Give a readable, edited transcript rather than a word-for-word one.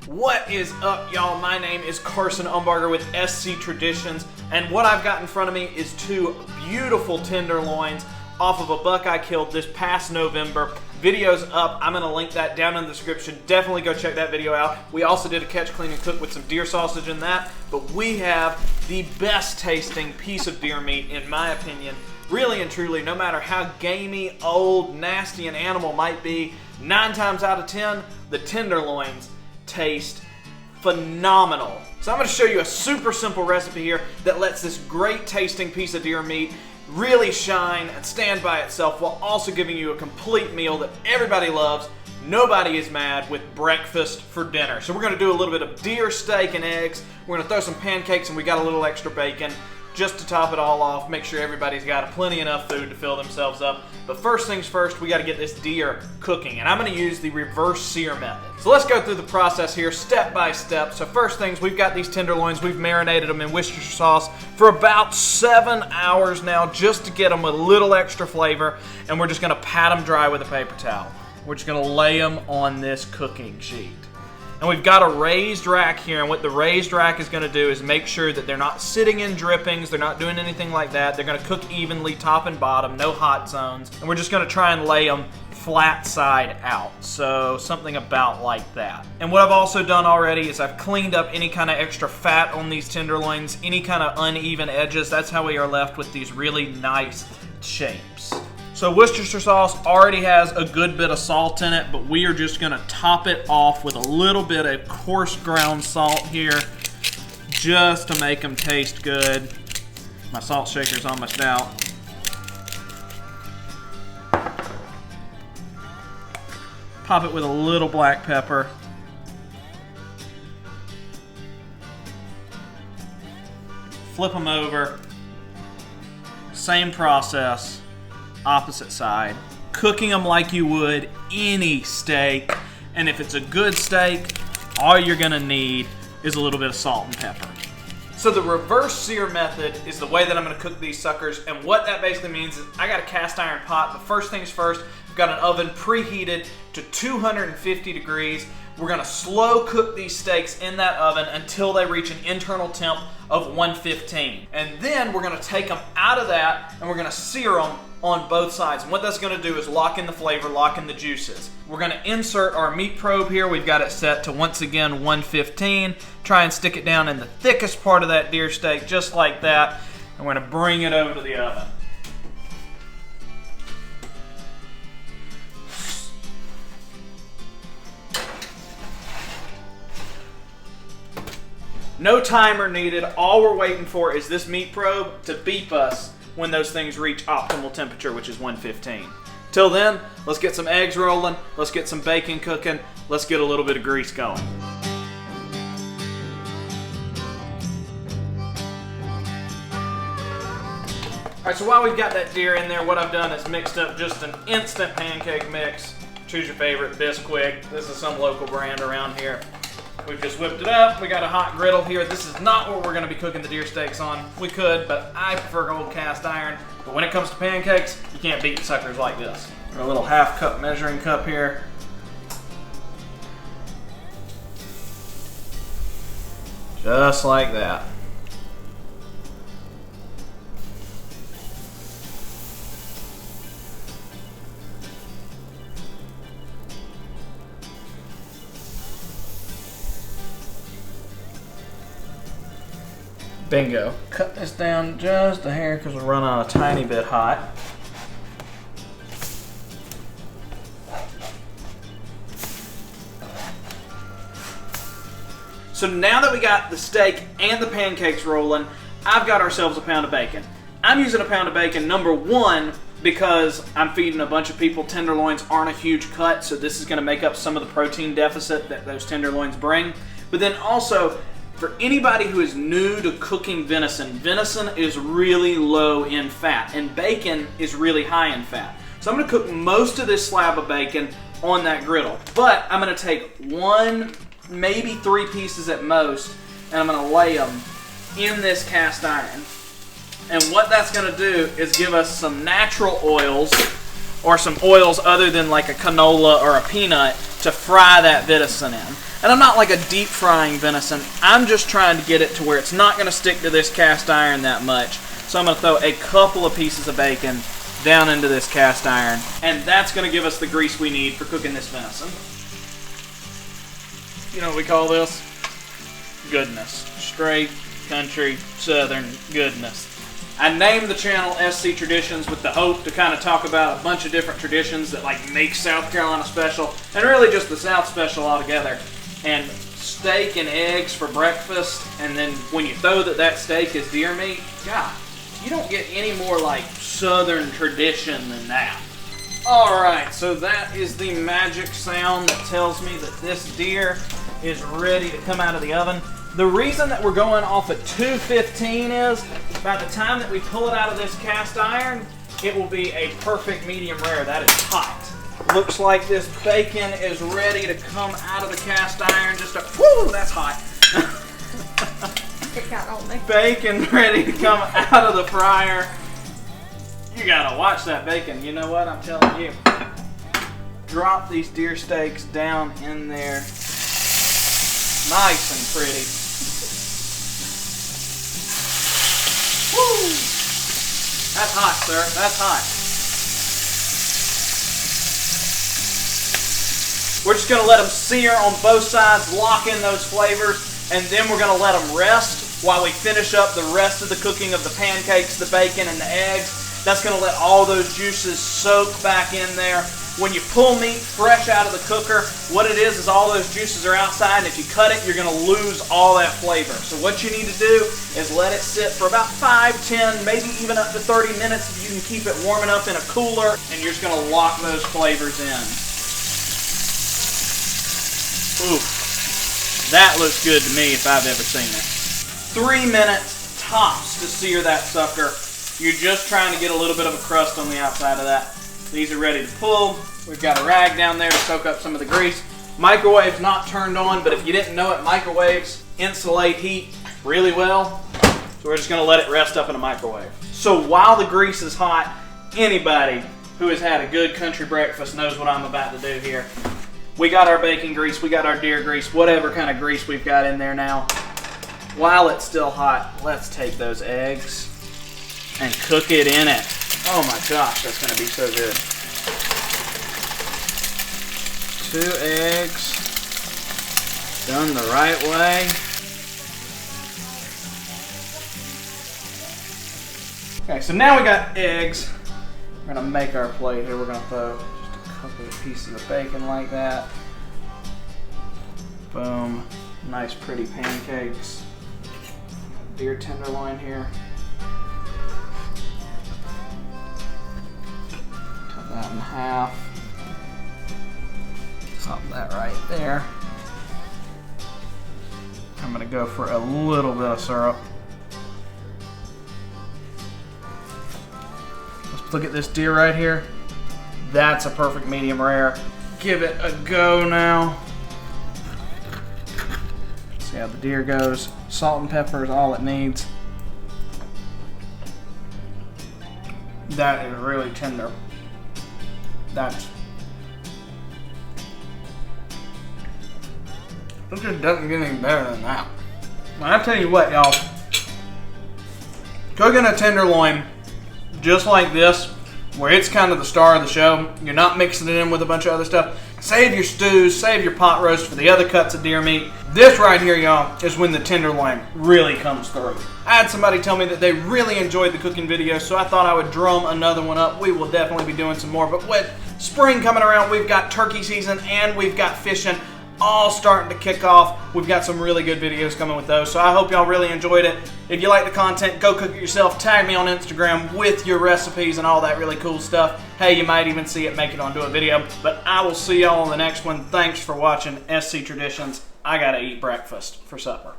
What is up, y'all? My name is Carson Umbarger with SC Traditions, and what I've got in front of me is two beautiful tenderloins off of a buck I killed this past November. Video's up. I'm going to link that down in the description. Definitely go check that video out. We also did a catch, clean, and cook with some deer sausage in that, but we have the best tasting piece of deer meat, in my opinion. Really and truly, no matter how gamey, old, nasty an animal might be, 9 times out of 10, the tenderloins taste phenomenal. So I'm going to show you a super simple recipe here that lets this great tasting piece of deer meat really shine and stand by itself while also giving you a complete meal that everybody loves. Nobody is mad with breakfast for dinner. So we're going to do a little bit of deer steak and eggs. We're going to throw some pancakes, and we got a little extra bacon just to top it all off. Make sure everybody's got plenty enough food to fill themselves up. But first things first, we got to get this deer cooking, and I'm going to use the reverse sear method. So let's go through the process here step by step. So first things, we've got these tenderloins. We've marinated them in Worcestershire sauce for about 7 hours now, just to get them a little extra flavor, and we're just going to pat them dry with a paper towel. We're just going to lay them on this cooking sheet. And we've got a raised rack here, and what the raised rack is going to do is make sure that they're not sitting in drippings, they're not doing anything like that. They're going to cook evenly top and bottom, no hot zones. And we're just going to try and lay them flat side out, so something about like that. And what I've also done already is I've cleaned up any kind of extra fat on these tenderloins, any kind of uneven edges. That's how we are left with these really nice shapes. So Worcestershire sauce already has a good bit of salt in it, but we are just going to top it off with a little bit of coarse ground salt here just to make them taste good. My salt shaker's almost out. Pop it with a little black pepper. Flip them over. Same process. Opposite side, cooking them like you would any steak, and if it's a good steak, all you're gonna need is a little bit of salt and pepper. So the reverse sear method is the way that I'm gonna cook these suckers, and what that basically means is I got a cast iron pot, but first things first, I've got an oven preheated to 250 degrees. We're gonna slow cook these steaks in that oven until they reach an internal temp of 115. And then we're gonna take them out of that and we're gonna sear them on both sides. And what that's gonna do is lock in the flavor, lock in the juices. We're gonna insert our meat probe here. We've got it set to, once again, 115. Try and stick it down in the thickest part of that deer steak, just like that. And we're gonna bring it over to the oven. No timer needed. All we're waiting for is this meat probe to beep us when those things reach optimal temperature, which is 115. Till then, let's get some eggs rolling, let's get some bacon cooking, let's get a little bit of grease going. Alright, so while we've got that deer in there, what I've done is mixed up just an instant pancake mix. Choose your favorite, Bisquick. This is some local brand around here. We've just whipped it up. We got a hot griddle here. This is not what we're going to be cooking the deer steaks on. We could, but I prefer old cast iron. But when it comes to pancakes, you can't beat suckers like this. Got a little half-cup measuring cup here. Just like that. Bingo. Cut this down just a hair because we're running a tiny bit hot. So now that we got the steak and the pancakes rolling, I've got ourselves a pound of bacon. I'm using a pound of bacon, number one, because I'm feeding a bunch of people. Tenderloins aren't a huge cut, so this is going to make up some of the protein deficit that those tenderloins bring. But then also, for anybody who is new to cooking venison, venison is really low in fat, and bacon is really high in fat. So I'm going to cook most of this slab of bacon on that griddle. But I'm going to take 1, maybe 3 pieces at most, and I'm going to lay them in this cast iron. And what that's going to do is give us some natural oils or some oils other than like a canola or a peanut to fry that venison in. And I'm not like a deep frying venison. I'm just trying to get it to where it's not going to stick to this cast iron that much. So I'm going to throw a couple of pieces of bacon down into this cast iron. And that's going to give us the grease we need for cooking this venison. You know what we call this? Goodness. Straight, country, southern goodness. I named the channel SC Traditions with the hope to kind of talk about a bunch of different traditions that like make South Carolina special, and really just the South special altogether. And steak and eggs for breakfast, and then when you throw that steak is deer meat, God, you don't get any more like Southern tradition than that. Alright, so that is the magic sound that tells me that this deer is ready to come out of the oven. The reason that we're going off at 215 is, by the time that we pull it out of this cast iron, it will be a perfect medium rare. That is hot. Looks like this bacon is ready to come out of the cast iron. Whoo, that's hot. It got on me. Bacon ready to come out of the fryer. You gotta watch that bacon. You know what I'm telling you? Drop these deer steaks down in there. Nice and pretty. Woo! That's hot, sir. That's hot. We're just going to let them sear on both sides, lock in those flavors, and then we're going to let them rest while we finish up the rest of the cooking of the pancakes, the bacon, and the eggs. That's going to let all those juices soak back in there. When you pull meat fresh out of the cooker, what it is all those juices are outside, and if you cut it, you're going to lose all that flavor. So what you need to do is let it sit for about 5, 10, maybe even up to 30 minutes if you can keep it warming up in a cooler, and you're just going to lock those flavors in. Ooh, that looks good to me if I've ever seen it. 3 minutes tops to sear that sucker. You're just trying to get a little bit of a crust on the outside of that. These are ready to pull. We've got a rag down there to soak up some of the grease. Microwave's not turned on, but if you didn't know it, microwaves insulate heat really well. So we're just gonna let it rest up in a microwave. So while the grease is hot, anybody who has had a good country breakfast knows what I'm about to do here. We got our bacon grease, we got our deer grease, whatever kind of grease we've got in there now. While it's still hot, let's take those eggs and cook it in it. Oh my gosh, that's going to be so good. 2 eggs, done the right way. Okay, so now we got eggs. We're going to make our plate here. We're going to throw just a couple of pieces of bacon like that. Boom. Nice pretty pancakes. Deer tenderloin here. That in half. Pop that right there. I'm gonna go for a little bit of syrup. Let's look at this deer right here. That's a perfect medium rare. Give it a go now. See how the deer goes. Salt and pepper is all it needs. That is really tender. It just doesn't get any better than that. Well, I tell you what, y'all. Cooking a tenderloin just like this, where it's kind of the star of the show, you're not mixing it in with a bunch of other stuff. Save your stews, save your pot roast for the other cuts of deer meat. This right here, y'all, is when the tenderloin really comes through. I had somebody tell me that they really enjoyed the cooking video, so I thought I would drum another one up. We will definitely be doing some more, but with spring coming around, we've got turkey season and we've got fishing all starting to kick off. We've got some really good videos coming with those, so I hope y'all really enjoyed it. If you like the content, go cook it yourself. Tag me on Instagram with your recipes and all that really cool stuff. Hey, you might even see it make it onto a video, but I will see y'all on the next one. Thanks for watching SC Traditions. I gotta eat breakfast for supper.